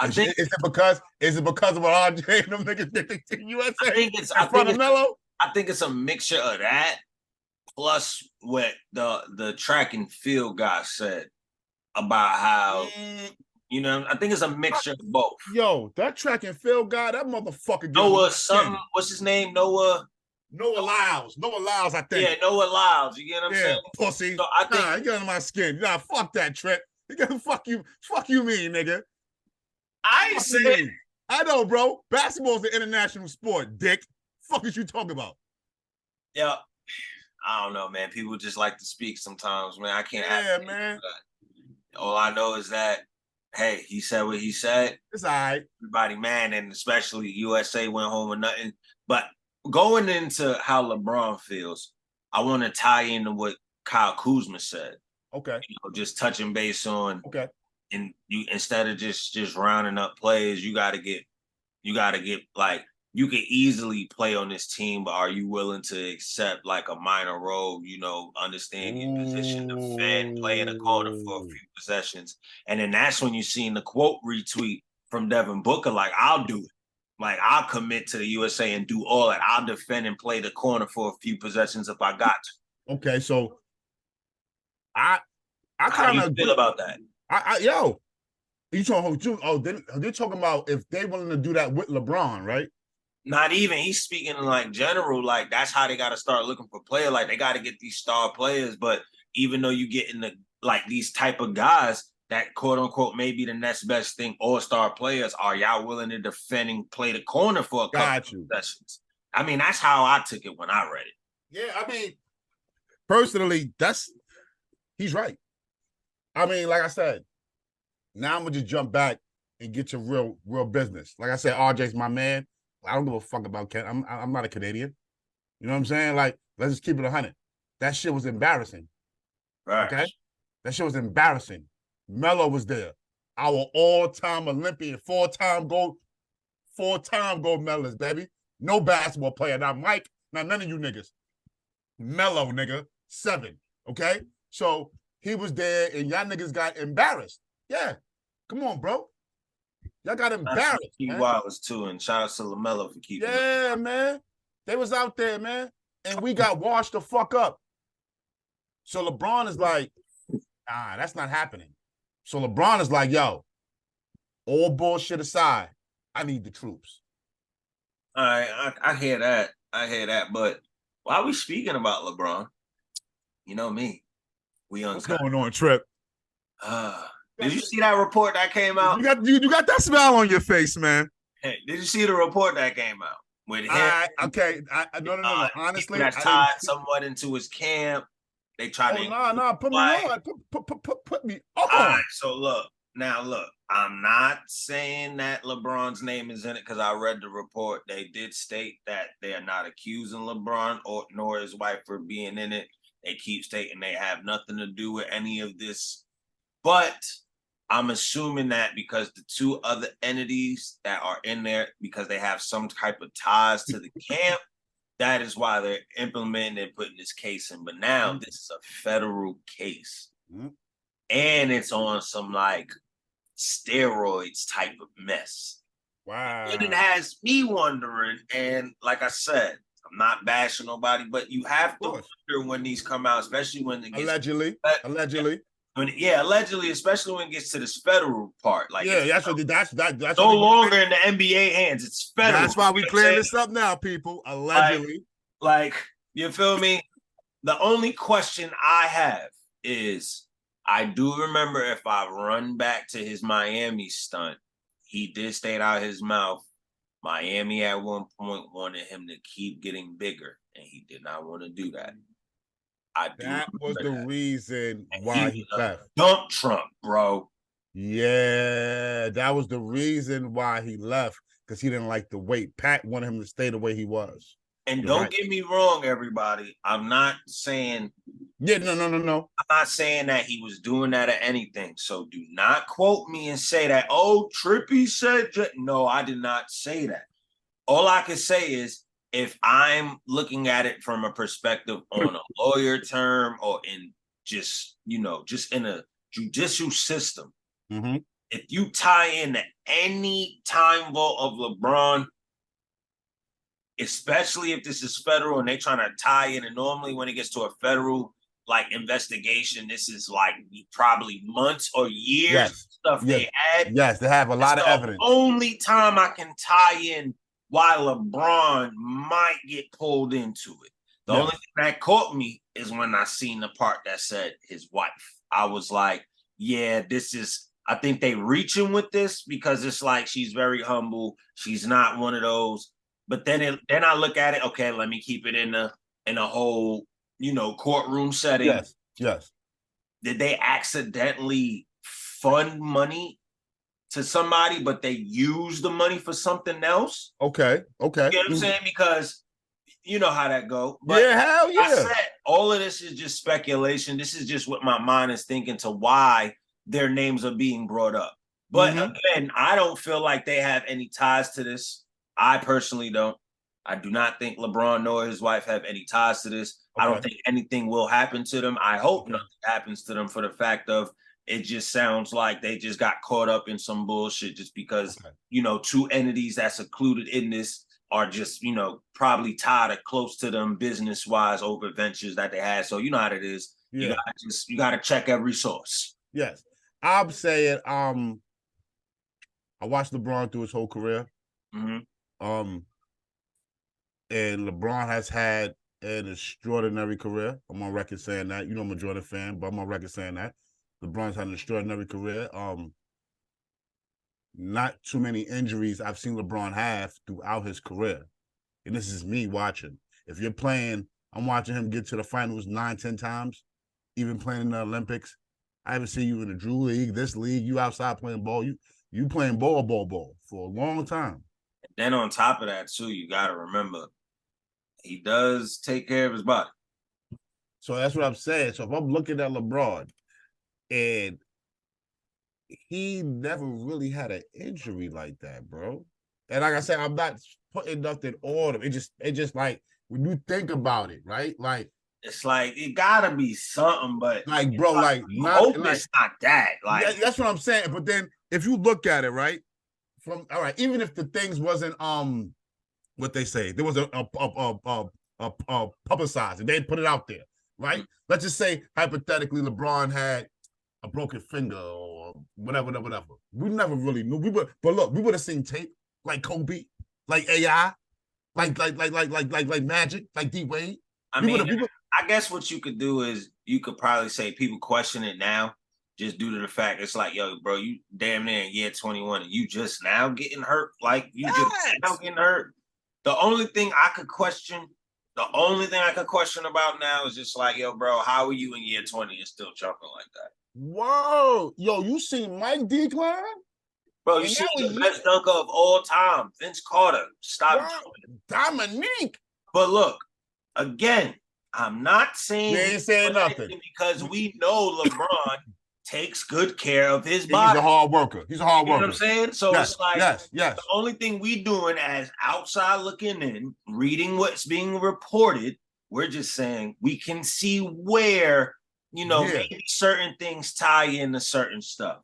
Is it because of what RJ and them niggas did to USA in front of Melo? I think it's a mixture of that plus what the track and field guy said about how I think it's a mixture of both. Yo, that track and field guy, that motherfucker. Noah something. What's his name? Noah Lyles. Noah Lyles, I think. Yeah, Noah Lyles. You get what I'm saying? Pussy. So I think he got on my skin. Nah, fuck that trip. You got fuck you mean, nigga. I ain't saying. I know, bro. Basketball's an international sport, dick. Fuck is you talking about? Yeah. I don't know, man. People just like to speak sometimes, man. I can't. Yeah, man. All I know is that, hey, he said what he said. It's all right. Everybody, man, and especially USA went home with nothing. But going into how LeBron feels, I want to tie into what Kyle Kuzma said. Okay. Just touching base on. Okay. And you instead of just rounding up plays, you gotta get like you can easily play on this team, but are you willing to accept like a minor role, understand your position, defend, play in a corner for a few possessions. And then that's when you seen the quote retweet from Devin Booker, like, I'll do it. Like, I'll commit to the USA and do all that. I'll defend and play the corner for a few possessions if I got to. Okay, so I kind of feel about that. You talking? They're talking about if they willing to do that with LeBron, right? Not even. He's speaking in like general, like that's how they got to start looking for players. Like they got to get these star players. But even though you get in these type of guys that quote unquote may be the next best thing, all-star players, are y'all willing to defend and play the corner for a couple of sessions? I mean, that's how I took it when I read it. Yeah, I mean, personally, he's right. I mean, like I said, now I'm gonna just jump back and get your real business. Like I said, RJ's my man. I don't give a fuck about Ken. I'm not a Canadian. You know what I'm saying? Like, let's just keep it 100. That shit was embarrassing. Right. Okay? That shit was embarrassing. Melo was there. Our all-time Olympian, four-time gold medalist, baby. No basketball player. Not Mike, not none of you niggas. Melo, nigga, 7. Okay? So he was there and y'all niggas got embarrassed. Yeah. Come on, bro. Y'all got embarrassed. Wallace too, and shout out to LaMelo for keeping. Yeah, man. They was out there, man. And we got washed the fuck up. So LeBron is like, that's not happening. So LeBron is like, yo, all bullshit aside, I need the troops. All right, I hear that. But while we speaking about LeBron, you know me. What's going on, Trip? Did you see that report that came out? You got that smile on your face, man. Hey, did you see the report that came out with him? No. Honestly, that's tied somewhat into his camp. They tried to. No. Put me on. Put me on. All right. So look. I'm not saying that LeBron's name is in it because I read the report. They did state that they are not accusing LeBron nor his wife for being in it. They keep stating they have nothing to do with any of this. But I'm assuming that because the two other entities that are in there, because they have some type of ties to the camp, that is why they're implementing and putting this case in. But now this is a federal case. And it's on some like steroids type of mess. Wow. And it has me wondering, and like I said, I'm not bashing nobody, but you have to wonder when these come out, especially when it gets allegedly. Allegedly, especially when it gets to this federal part. Like, that's no longer in the NBA hands. It's federal. That's why we clear this up now, people. Allegedly, like you feel me? The only question I have is, I do remember if I run back to his Miami stunt, he did state out his mouth. Miami at one point wanted him to keep getting bigger, and he did not want to do that. That was the reason why he left. Dump truck, bro. Yeah, that was the reason why he left, because he didn't like the weight. Pat wanted him to stay the way he was. And don't get me wrong, everybody. I'm not saying. Yeah, no. I'm not saying that he was doing that or anything. So do not quote me and say that, oh, Trippy said. No, I did not say that. All I can say is, if I'm looking at it from a perspective on a lawyer term or in just in a judicial system, if you tie in any time vault of LeBron, especially if this is federal and they're trying to tie in, and normally when it gets to a federal like investigation, this is like probably months or years of stuff they had. Yes, they have a lot of evidence. The only time I can tie in why LeBron might get pulled into it. The only thing that caught me is when I seen the part that said his wife. I was like, yeah, this is, I think they reaching with this because it's like she's very humble. She's not one of those. But then I look at it, okay, let me keep it in a whole, courtroom setting. Yes. Did they accidentally fund money to somebody, but they use the money for something else? Okay. You know what I'm saying? Because you know how that go. But yeah, hell yeah. I said all of this is just speculation. This is just what my mind is thinking to why their names are being brought up. But again, I don't feel like they have any ties to this. I personally don't. I do not think LeBron nor his wife have any ties to this. I don't think anything will happen to them. I hope nothing happens to them for the fact of it just sounds like they just got caught up in some bullshit just because, two entities that's included in this are just, probably tied or close to them business-wise over ventures that they had. So you know how it is. Yeah. You gotta check every source. Yes. I'm saying, I watched LeBron through his whole career. And LeBron has had an extraordinary career. I'm on record saying that. I'm a Jordan fan, but I'm on record saying that. LeBron's had an extraordinary career. Not too many injuries I've seen LeBron have throughout his career. And this is me watching. If you're playing, I'm watching him get to the finals 9-10 times, even playing in the Olympics. I haven't seen you in the Drew League, this league. You outside playing ball. You playing ball for a long time. And then on top of that, too, you got to remember, he does take care of his body. So that's what I'm saying. So if I'm looking at LeBron, and he never really had an injury like that, bro. And like I said, I'm not putting nothing on him. It just like when you think about it, right? Like it's like it gotta be something, but like, bro, like not like, it's not that. Like that's what I'm saying. But then if you look at it, right, from all right, even if the things wasn't what they say, there was a publicized, they put it out there, right? Let's just say hypothetically LeBron had a broken finger or whatever. We never really knew. But look, we would have seen tape like Kobe, like AI, like Magic, like D Wade. I guess what you could do is you could probably say people question it now just due to the fact it's like, yo, bro, you damn near in year 21 and you just now getting hurt. Like you just now getting hurt. The only thing I could question about now is just like, yo, bro, how are you in year 20 and still jumping like that? Whoa, yo, you seen Mike decline? Bro, you see the best dunker of all time, Vince Carter. Stop Dominique. But look, again, I'm not saying you ain't saying nothing because we know LeBron takes good care of his body. He's a hard worker. You know what I'm saying? So it's like yes. The only thing we doing as outside looking in, reading what's being reported, we're just saying we can see where maybe certain things tie into certain stuff.